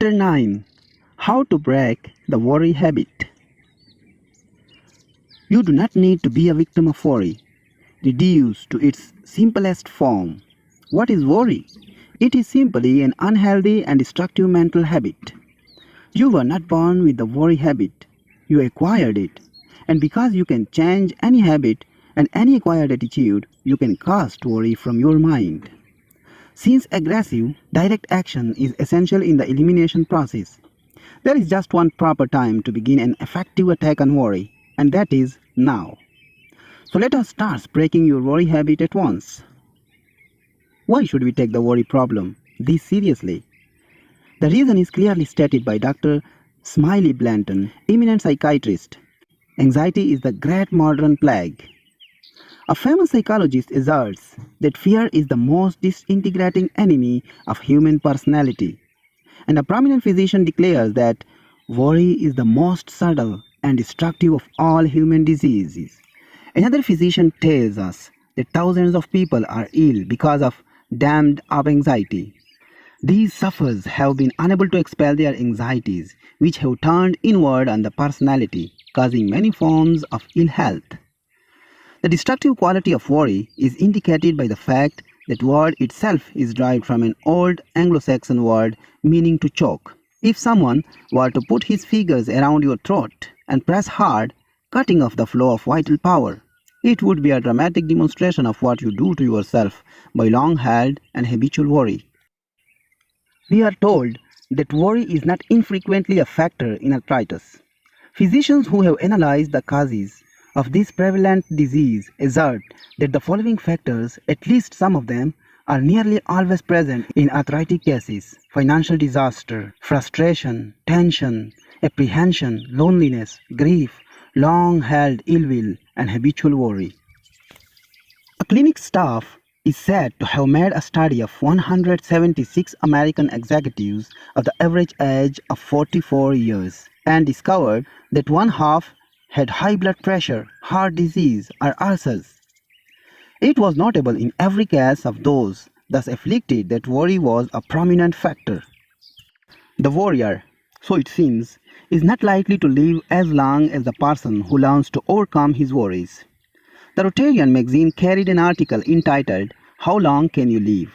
Chapter 9: How to Break the Worry Habit. You do not need to be a victim of worry. Reduce to its simplest form. What is worry? It is simply an unhealthy and destructive mental habit. You were not born with the worry habit. You acquired it. And because you can change any habit and any acquired attitude, you can cast worry from your mind. Since aggressive, direct action is essential in the elimination process, there is just one proper time to begin an effective attack on worry, and that is now. So let us start breaking your worry habit at once. Why should we take the worry problem this seriously? The reason is clearly stated by Dr. Smiley Blanton, eminent psychiatrist. Anxiety is the great modern plague. A famous psychologist asserts that fear is the most disintegrating enemy of human personality. And a prominent physician declares that worry is the most subtle and destructive of all human diseases. Another physician tells us that thousands of people are ill because of dammed up anxiety. These sufferers have been unable to expel their anxieties, which have turned inward on the personality, causing many forms of ill health. The destructive quality of worry is indicated by the fact that word itself is derived from an old Anglo-Saxon word meaning to choke. If someone were to put his fingers around your throat and press hard, cutting off the flow of vital power, it would be a dramatic demonstration of what you do to yourself by long-held and habitual worry. We are told that worry is not infrequently a factor in arthritis. Physicians who have analyzed the causes of this prevalent disease assert that the following factors, at least some of them, are nearly always present in arthritic cases: financial disaster, frustration, tension, apprehension, loneliness, grief, long-held ill will, and habitual worry. A clinic staff is said to have made a study of 176 American executives of the average age of 44 years and discovered that one half had high blood pressure, heart disease, or ulcers. It was notable in every case of those thus afflicted that worry was a prominent factor. The worrier, so it seems, is not likely to live as long as the person who learns to overcome his worries. The Rotarian magazine carried an article entitled, "How Long Can You Live?"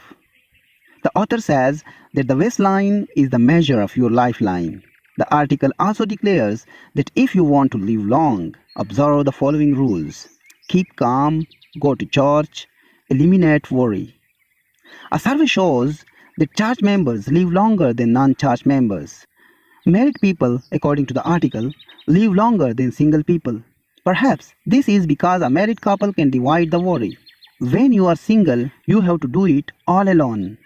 The author says that the waistline is the measure of your lifeline. The article also declares that if you want to live long, observe the following rules: keep calm, go to church, eliminate worry. A survey shows that church members live longer than non-church members. Married people, according to the article, live longer than single people. Perhaps this is because a married couple can divide the worry. When you are single, you have to do it all alone.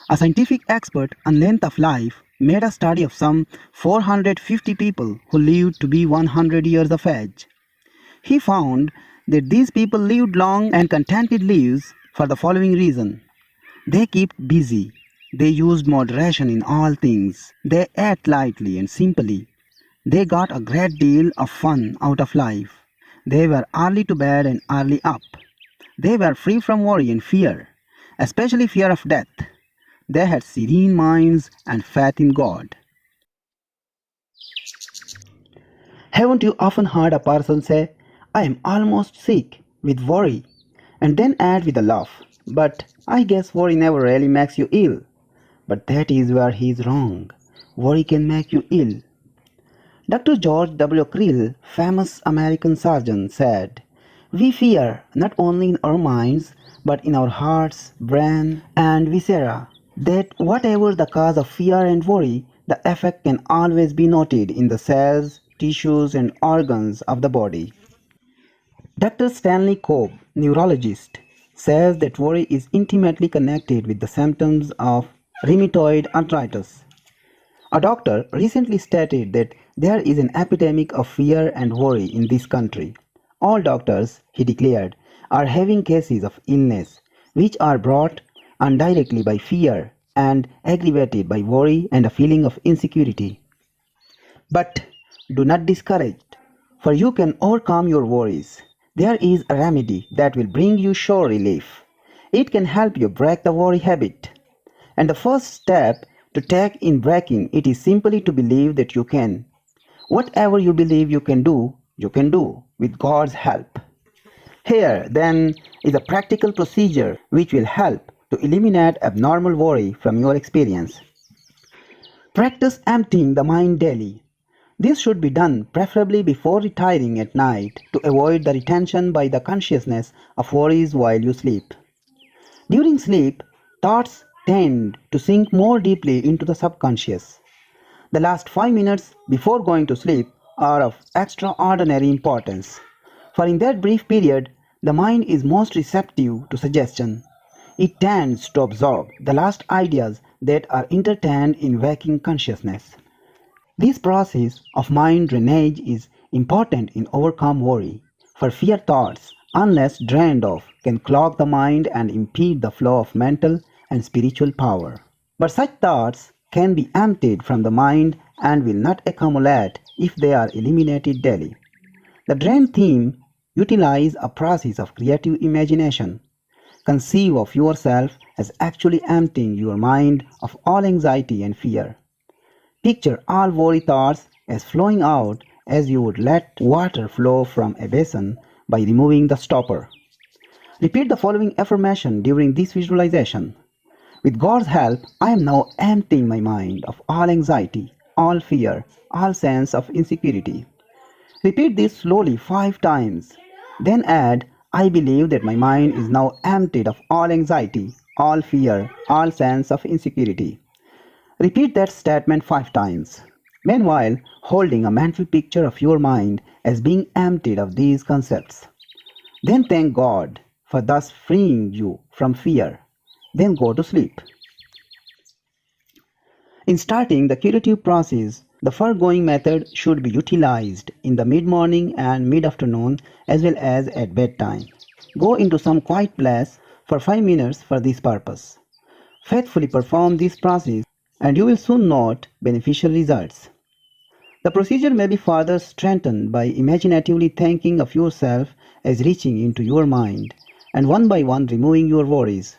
A scientific expert on length of life made a study of some 450 people who lived to be 100 years of age. He found that these people lived long and contented lives for the following reason: they kept busy, they used moderation in all things, they ate lightly and simply, they got a great deal of fun out of life, they were early to bed and early up, they were free from worry and fear, especially fear of death. They had serene minds and faith in God. Haven't you often heard a person say, "I am almost sick with worry," and then add with a laugh, "But I guess worry never really makes you ill." But that is where he is wrong. Worry can make you ill. Dr. George W. Creel, famous American surgeon, said, "We fear not only in our minds, but in our hearts, brain, and viscera. That whatever the cause of fear and worry, the effect can always be noted in the cells, tissues, and organs of the body." Dr. Stanley Cobb, neurologist, says that worry is intimately connected with the symptoms of rheumatoid arthritis. A doctor recently stated that there is an epidemic of fear and worry in this country. All doctors, he declared, are having cases of illness which are brought on directly by fear and aggravated by worry and a feeling of insecurity. But do not discourage, for you can overcome your worries. There is a remedy that will bring you sure relief. It can help you break the worry habit. And the first step To take in breaking, it is simply to believe that you can. Whatever you believe you can do with God's help. Here, then, is a practical procedure which will help to eliminate abnormal worry from your experience. Practice emptying the mind daily. This should be done preferably before retiring at night to avoid the retention by the consciousness of worries while you sleep. During sleep, thoughts tend to sink more deeply into the subconscious. The last 5 minutes before going to sleep are of extraordinary importance, for in that brief period, the mind is most receptive to suggestion. It tends to absorb the last ideas that are entertained in waking consciousness. This process of mind drainage is important in overcome worry, for fear thoughts, unless drained off, can clog the mind and impede the flow of mental and spiritual power. But such thoughts can be emptied from the mind and will not accumulate if they are eliminated daily. The drain theme utilize a process of creative imagination. Conceive of yourself as actually emptying your mind of all anxiety and fear. Picture all worry thoughts as flowing out as you would let water flow from a basin by removing the stopper. Repeat the following affirmation during this visualization. With God's help, I am now emptying my mind of all anxiety, all fear, all sense of insecurity. Repeat this slowly 5 times. Then add, I believe that my mind is now emptied of all anxiety, all fear, all sense of insecurity. Repeat that statement 5 times. Meanwhile, holding a mental picture of your mind as being emptied of these concepts. Then thank God for thus freeing you from fear. Then go to sleep. In starting the curative process, the foregoing method should be utilized in the mid-morning and mid-afternoon as well as at bedtime. Go into some quiet place for 5 minutes for this purpose. Faithfully perform this process and you will soon note beneficial results. The procedure may be further strengthened by imaginatively thinking of yourself as reaching into your mind and one by one removing your worries.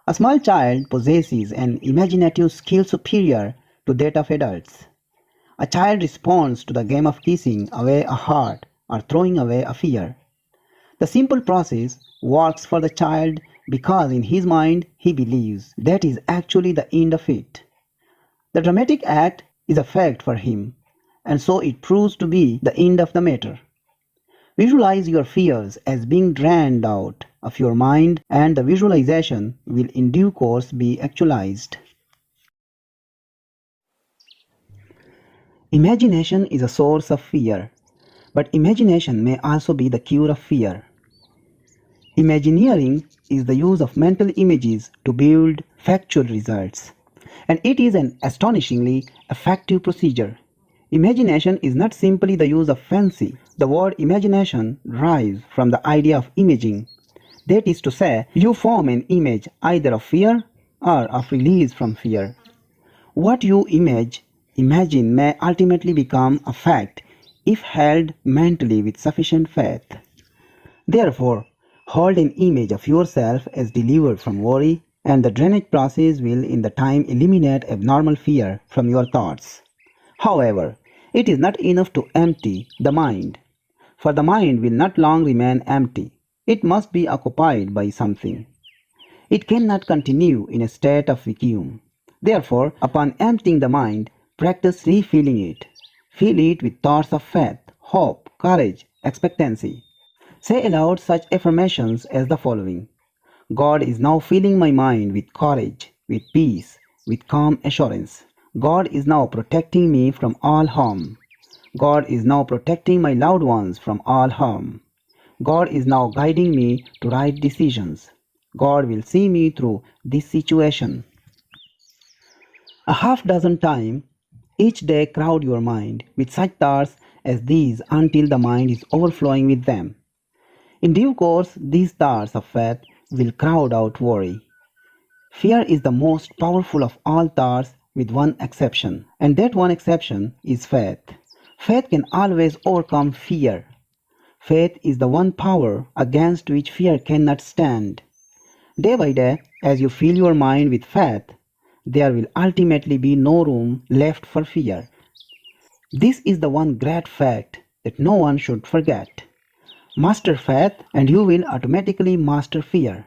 A small child possesses an imaginative skill superior to that of adults. A child responds to the game of kissing away a heart or throwing away a fear. The simple process works for the child because in his mind he believes that is actually the end of it. The dramatic act is a fact for him, and so it proves to be the end of the matter. Visualize your fears as being drained out of your mind, and the visualization will in due course be actualized. Imagination is a source of fear, but imagination may also be the cure of fear. Imagineering is the use of mental images to build factual results, and it is an astonishingly effective procedure. Imagination is not simply the use of fancy. The word imagination derives from the idea of imaging. That is to say, you form an image either of fear or of release from fear. What you imagine may ultimately become a fact if held mentally with sufficient faith. Therefore, hold an image of yourself as delivered from worry, and the drainage process will in the time eliminate abnormal fear from your thoughts. However, it is not enough to empty the mind, for the mind will not long remain empty. It must be occupied by something. It cannot continue in a state of vacuum. Therefore, upon emptying the mind, practice refilling it. Fill it with thoughts of faith, hope, courage, expectancy. Say aloud such affirmations as the following. God is now filling my mind with courage, with peace, with calm assurance. God is now protecting me from all harm. God is now protecting my loved ones from all harm. God is now guiding me to right decisions. God will see me through this situation. A half-dozen times each day crowd your mind with such thoughts as these until the mind is overflowing with them. In due course, these thoughts of faith will crowd out worry. Fear is the most powerful of all thoughts with one exception, and that one exception is faith. Faith can always overcome fear. Faith is the one power against which fear cannot stand. Day by day, as you fill your mind with faith, there will ultimately be no room left for fear. This is the one great fact that no one should forget. Master faith, and you will automatically master fear.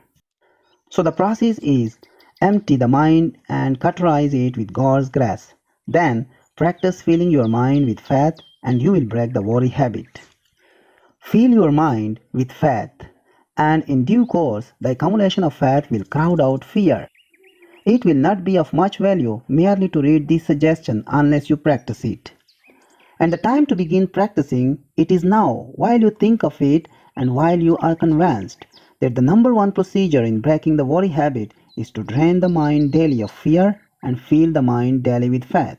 So the process is empty the mind and cauterize it with God's grace. Then practice filling your mind with faith and you will break the worry habit. Fill your mind with faith, and in due course the accumulation of faith will crowd out fear. It will not be of much value merely to read this suggestion unless you practice it. And the time to begin practicing it is now, while you think of it and while you are convinced that the number one procedure in breaking the worry habit is to drain the mind daily of fear and fill the mind daily with faith.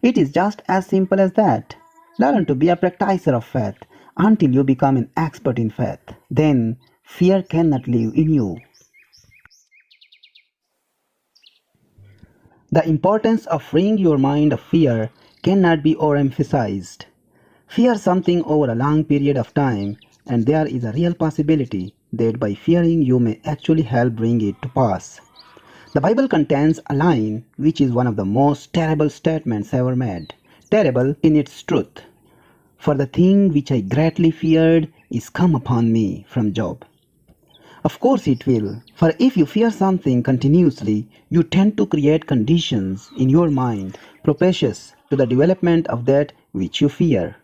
It is just as simple as that. Learn to be a practicer of faith until you become an expert in faith. Then fear cannot live in you. The importance of freeing your mind of fear cannot be overemphasized. Fear something over a long period of time, and there is a real possibility that by fearing you may actually help bring it to pass. The Bible contains a line which is one of the most terrible statements ever made, terrible in its truth. For the thing which I greatly feared is come upon me, from Job. Of course it will, for if you fear something continuously, you tend to create conditions in your mind propitious to the development of that which you fear.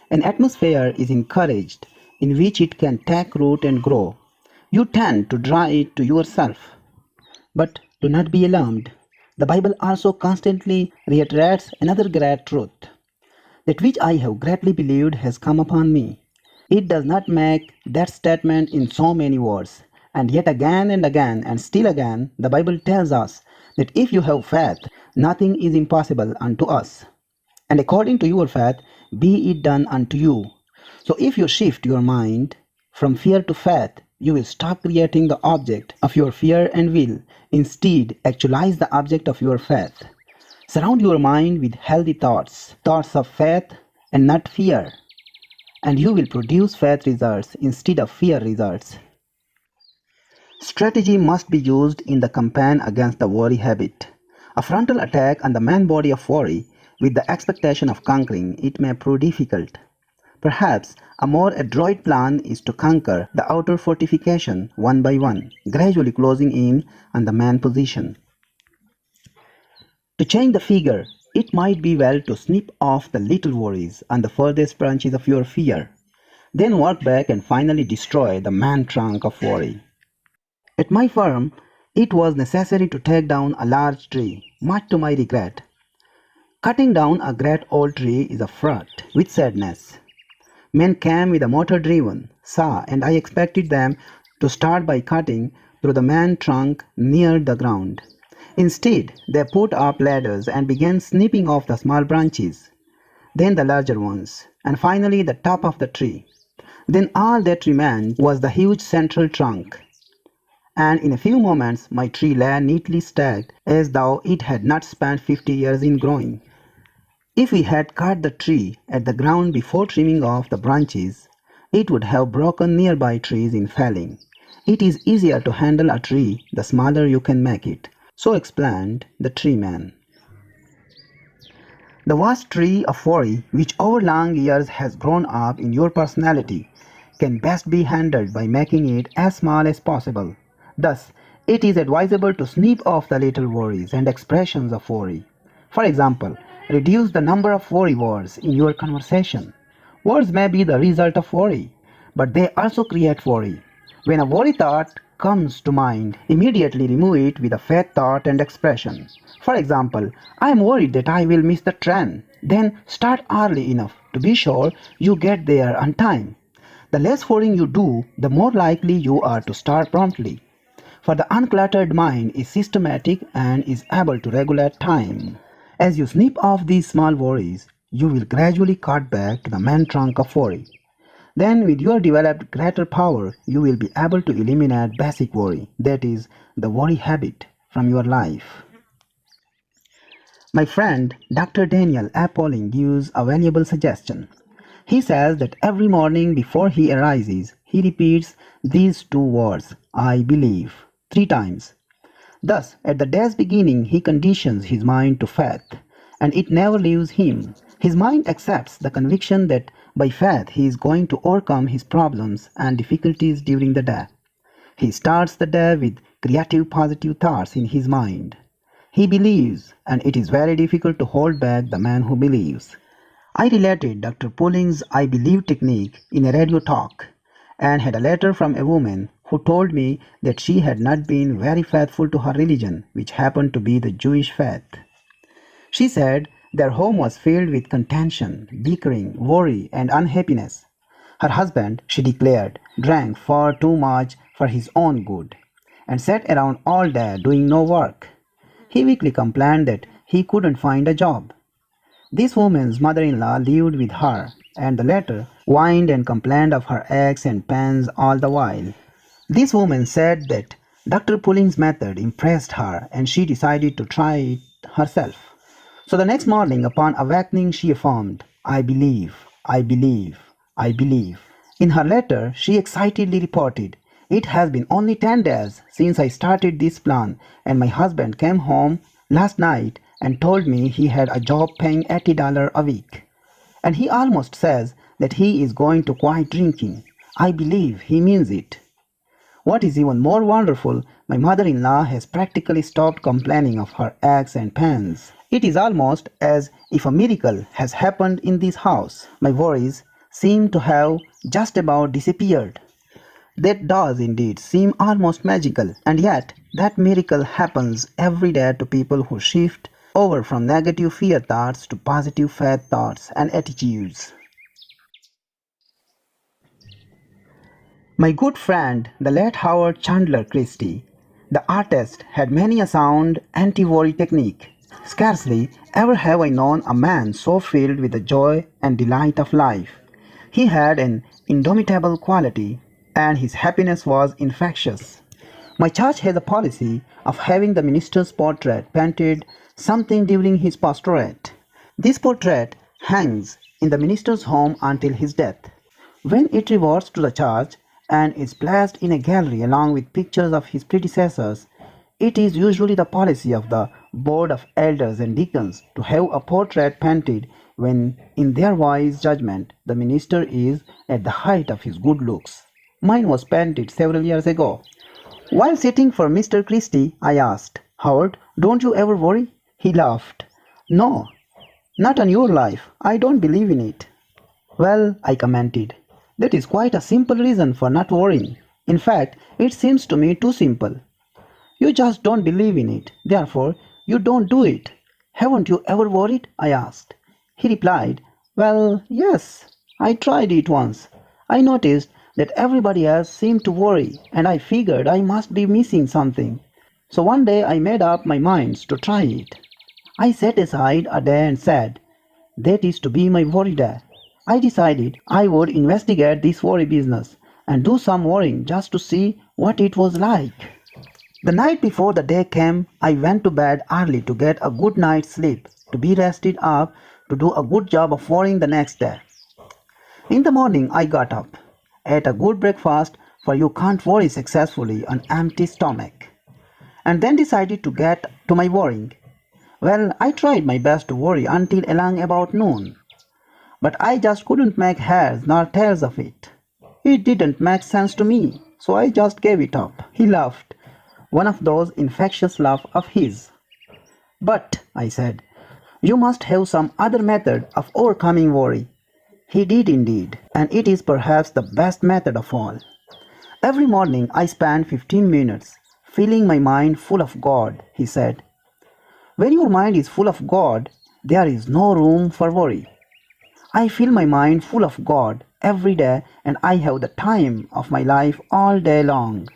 An atmosphere is encouraged in which it can take root and grow. You tend to draw it to yourself. But do not be alarmed. The Bible also constantly reiterates another great truth. That which I have greatly believed has come upon me. It does not make that statement in so many words. And yet again and again and still again, the Bible tells us that if you have faith, nothing is impossible unto us. And according to your faith, be it done unto you. So if you shift your mind from fear to faith, you will stop creating the object of your fear and will instead actualize the object of your faith. Surround your mind with healthy thoughts, thoughts of faith and not fear, and you will produce faith results instead of fear results. Strategy must be used in the campaign against the worry habit. A frontal attack on the main body of worry with the expectation of conquering it may prove difficult. Perhaps a more adroit plan is to conquer the outer fortification one by one, gradually closing in on the main position. To change the figure, it might be well to snip off the little worries on the furthest branches of your fear, then work back and finally destroy the main trunk of worry. At my firm, it was necessary to take down a large tree, much to my regret. Cutting down a great old tree is a fraught with sadness. Men came with a motor-driven saw, and I expected them to start by cutting through the main trunk near the ground. Instead, they put up ladders and began snipping off the small branches, then the larger ones, and finally the top of the tree. Then all that remained was the huge central trunk, and in a few moments my tree lay neatly stacked as though it had not spent 50 years in growing. If we had cut the tree at the ground before trimming off the branches, it would have broken nearby trees in felling. It is easier to handle a tree the smaller you can make it, so explained the tree man. The vast tree of worry, which over long years has grown up in your personality, can best be handled by making it as small as possible. Thus, it is advisable to snip off the little worries and expressions of worry. For example, reduce the number of worry words in your conversation. Words may be the result of worry, but they also create worry. When a worry thought comes to mind, immediately remove it with a faith thought and expression. For example, I am worried that I will miss the train. Then start early enough to be sure you get there on time. The less worrying you do, the more likely you are to start promptly. For the uncluttered mind is systematic and is able to regulate time. As you snip off these small worries, you will gradually cut back to the main trunk of worry. Then with your developed greater power, you will be able to eliminate basic worry, that is, the worry habit, from your life. My friend Dr. Daniel A. Pauling gives a valuable suggestion. He says that every morning before he arises, he repeats these two words, I believe, 3 times. Thus, at the day's beginning, he conditions his mind to faith, and it never leaves him. His mind accepts the conviction that by faith he is going to overcome his problems and difficulties during the day. He starts the day with creative positive thoughts in his mind. He believes, and it is very difficult to hold back the man who believes. I related Dr. Peale's I believe technique in a radio talk and had a letter from a woman who told me that she had not been very faithful to her religion, which happened to be the Jewish faith. She said their home was filled with contention, bickering, worry, and unhappiness. Her husband, she declared, drank far too much for his own good and sat around all day doing no work. He weakly complained that he couldn't find a job. This woman's mother-in-law lived with her, and the latter whined and complained of her aches and pains all the while. This woman said that Dr. Peale's method impressed her and she decided to try it herself. So the next morning, upon awakening, she affirmed, I believe, I believe, I believe. In her letter, she excitedly reported, it has been only 10 days since I started this plan, and my husband came home last night and told me he had a job paying $80 a week. And he almost says that he is going to quit drinking. I believe he means it. What is even more wonderful, my mother-in-law has practically stopped complaining of her aches and pains. It is almost as if a miracle has happened in this house. My worries seem to have just about disappeared. That does indeed seem almost magical, and yet that miracle happens every day to people who shift over from negative fear thoughts to positive faith thoughts and attitudes. My good friend, the late Howard Chandler Christie, the artist, had many a sound anti-worry technique. Scarcely ever have I known a man so filled with the joy and delight of life. He had an indomitable quality, and his happiness was infectious. My church has a policy of having the minister's portrait painted something during his pastorate. This portrait hangs in the minister's home until his death. When it reverts to the church and is placed in a gallery along with pictures of his predecessors, it is usually the policy of the board of elders and deacons to have a portrait painted when, in their wise judgment, the minister is at the height of his good looks. Mine was painted several years ago. While sitting for Mr. Christie, I asked, Howard, don't you ever worry? He laughed. No, not on your life. I don't believe in it. Well, I commented, that is quite a simple reason for not worrying. In fact, it seems to me too simple. You just don't believe in it. Therefore, you don't do it. Haven't you ever worried? I asked. He replied, well, yes, I tried it once. I noticed that everybody else seemed to worry, and I figured I must be missing something. So one day I made up my mind to try it. I set aside a day and said, that is to be my worry day. I decided I would investigate this worry business and do some worrying just to see what it was like. The night before the day came, I went to bed early to get a good night's sleep, to be rested up, to do a good job of worrying the next day. In the morning, I got up, ate a good breakfast, for you can't worry successfully on empty stomach, and then decided to get to my worrying. Well, I tried my best to worry until along about noon, but I just couldn't make heads nor tails of it. It didn't make sense to me, so I just gave it up. He laughed, one of those infectious laughs of his. But, I said, you must have some other method of overcoming worry. He did indeed, and it is perhaps the best method of all. Every morning I spend 15 minutes filling my mind full of God, he said. When your mind is full of God, there is no room for worry. I fill my mind full of God every day, and I have the time of my life all day long.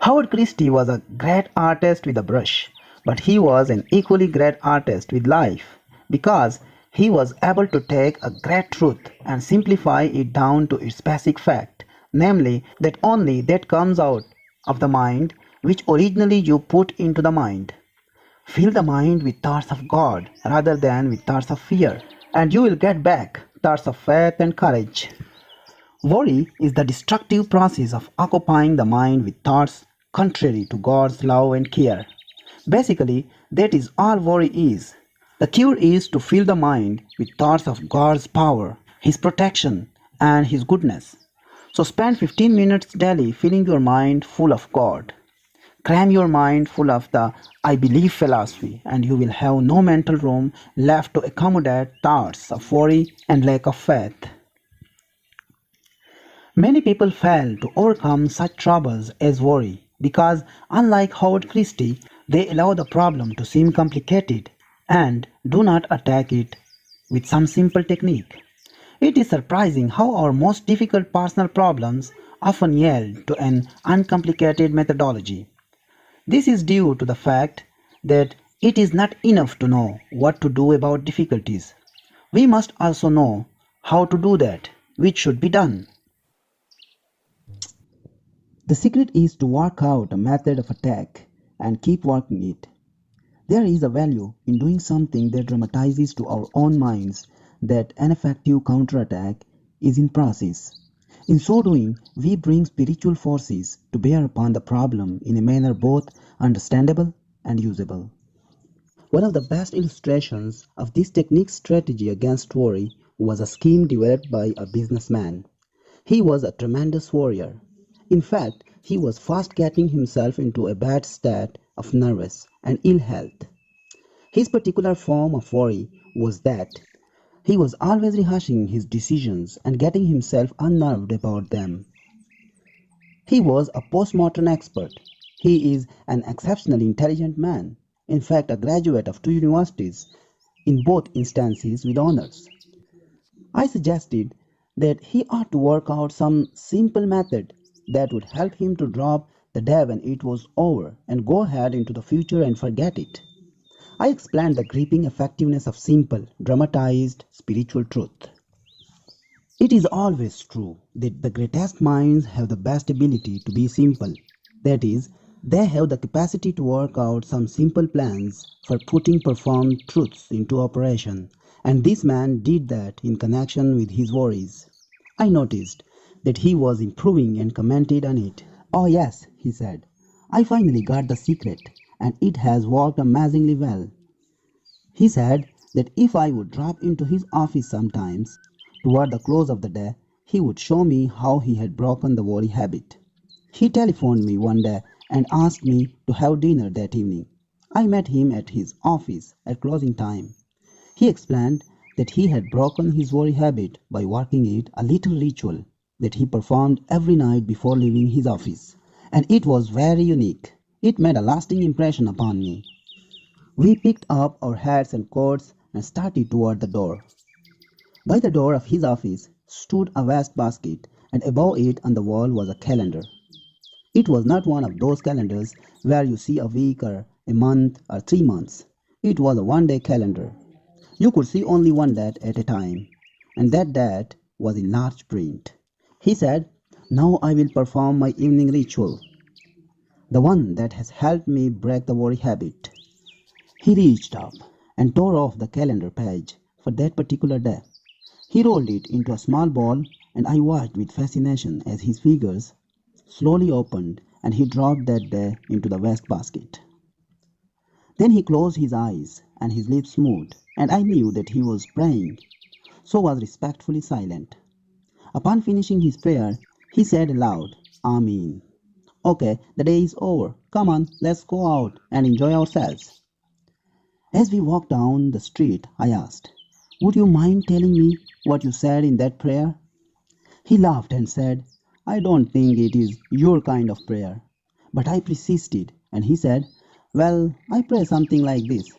Howard Christie was a great artist with a brush, but he was an equally great artist with life, because he was able to take a great truth and simplify it down to its basic fact, namely that only that comes out of the mind which originally you put into the mind. Fill the mind with thoughts of God rather than with thoughts of fear, and you will get back thoughts of faith and courage. Worry is the destructive process of occupying the mind with thoughts contrary to God's love and care. Basically, that is all worry is. The cure is to fill the mind with thoughts of God's power, His protection, and His goodness. So spend 15 minutes daily filling your mind full of God. Cram your mind full of the I believe philosophy, and you will have no mental room left to accommodate thoughts of worry and lack of faith. Many people fail to overcome such troubles as worry because, unlike Howard Christie, they allow the problem to seem complicated and do not attack it with some simple technique. It is surprising how our most difficult personal problems often yield to an uncomplicated methodology. This is due to the fact that it is not enough to know what to do about difficulties. We must also know how to do that, which should be done. The secret is to work out a method of attack and keep working it. There is a value in doing something that dramatizes to our own minds that an effective counterattack is in process. In so doing, we bring spiritual forces to bear upon the problem in a manner both understandable and usable. One of the best illustrations of this technique's strategy against worry was a scheme developed by a businessman. He was a tremendous warrior. In fact, he was fast getting himself into a bad state of nervous and ill health. His particular form of worry was that he was always rehearsing his decisions and getting himself unnerved about them. He was a postmodern expert. He is an exceptionally intelligent man, in fact, a graduate of 2 universities, in both instances with honors. I suggested that he ought to work out some simple method that would help him to drop the day when it was over and go ahead into the future and forget it. I explained the gripping effectiveness of simple, dramatized spiritual truth. It is always true that the greatest minds have the best ability to be simple. That is, they have the capacity to work out some simple plans for putting profound truths into operation, and this man did that in connection with his worries. I noticed that he was improving and commented on it. "Oh, yes," he said, "I finally got the secret, and it has worked amazingly well." He said that if I would drop into his office sometimes, toward the close of the day, he would show me how he had broken the worry habit. He telephoned me one day and asked me to have dinner that evening. I met him at his office at closing time. He explained that he had broken his worry habit by working it a little ritual that he performed every night before leaving his office, and it was very unique. It made a lasting impression upon me. We picked up our hats and coats and started toward the door. By the door of his office stood a vast basket, and above it on the wall was a calendar. It was not one of those calendars where you see a week or a month or 3 months. It was a one-day calendar. You could see only one date at a time, and that date was in large print. He said, "Now I will perform my evening ritual, the one that has helped me break the worry habit." He reached up and tore off the calendar page for that particular day. He rolled it into a small ball, and I watched with fascination as his fingers slowly opened and he dropped that day into the wastebasket. Then he closed his eyes and his lips moved, and I knew that he was praying, so was respectfully silent. Upon finishing his prayer, he said aloud, "Amen. Okay, the day is over. Come on, let's go out and enjoy ourselves." As we walked down the street, I asked, "Would you mind telling me what you said in that prayer?" He laughed and said, "I don't think it is your kind of prayer." But I persisted, and he said, "Well, I pray something like this.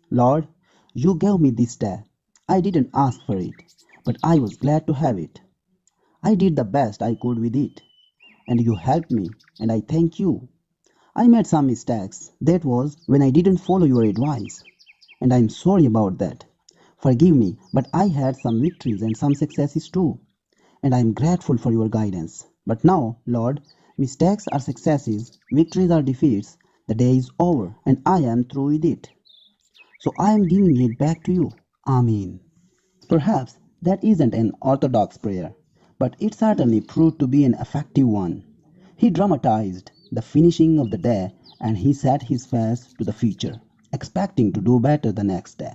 Lord, you gave me this day. I didn't ask for it, but I was glad to have it. I did the best I could with it, and you helped me, and I thank you. I made some mistakes. That was when I didn't follow your advice, and I'm sorry about that. Forgive me, but I had some victories and some successes too, and I'm grateful for your guidance. But now, Lord, mistakes are successes, victories are defeats, the day is over, and I am through with it. So I am giving it back to you. Amen." Perhaps that isn't an orthodox prayer, but it certainly proved to be an effective one. He dramatized the finishing of the day, and he set his face to the future, expecting to do better the next day.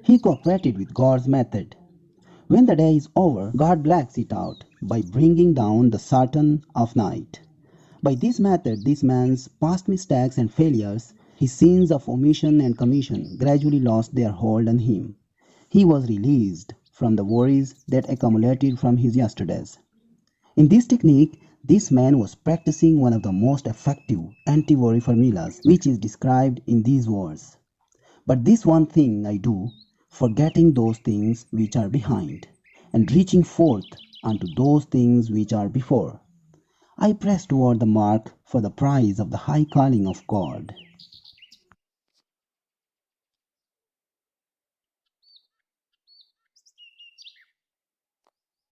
He cooperated with God's method. When the day is over, God blacks it out by bringing down the Sultan of night. By this method, this man's past mistakes and failures, his sins of omission and commission, gradually lost their hold on him. He was released from the worries that accumulated from his yesterdays. In this technique, this man was practicing one of the most effective anti-worry formulas, which is described in these words. But this one thing I do, forgetting those things which are behind, and reaching forth unto those things which are before. I press toward the mark for the prize of the high calling of God.